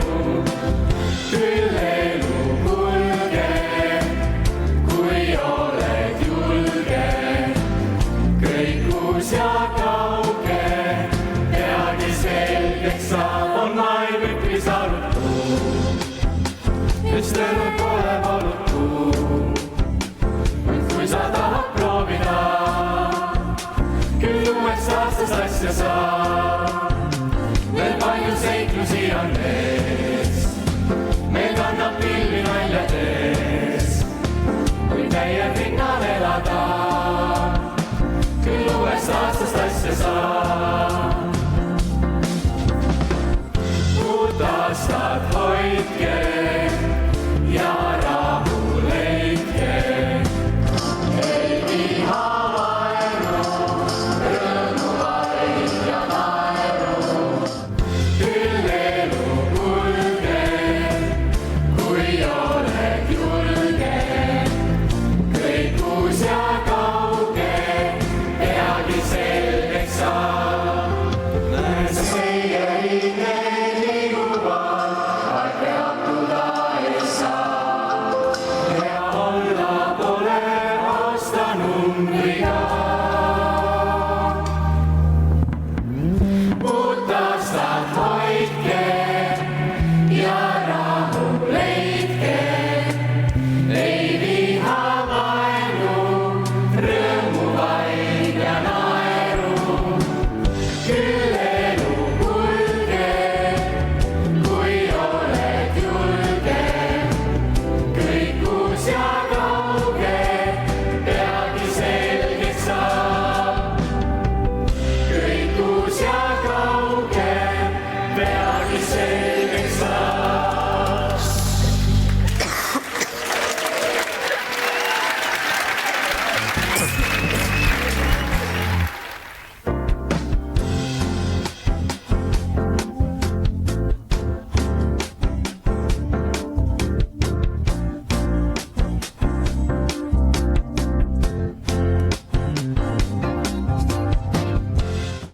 Küll elu sest elu pole valutu. Kui sa tahad proovida, küll uueks aastas asja saab. Veel palju seiklusi on ees, meil kannab pilvi naljades. Kui täie rinnal elada, küll uuest aastast asja saab. Uut aastat hoidke ja rahu leidke. Ei viha vaenu, rõõmu vaid ja naeru. Küll elu kulge, kui oled julge. Kõik uus ja kauge, peagi selgeks saab. Näes meie hinge liiguvad, vaid peatuda ei saa. Ja olla pole aastanumbriga. Uut aastat hoidke ja rahu leidke. Ei viha vaenu, rõõmu vaid ja naeru. Küll elu kulge, kui oled julge. Kõik uus ja kauge, peagi selgeks saab. Kõik uus ja kauge, peagi selgeks saab.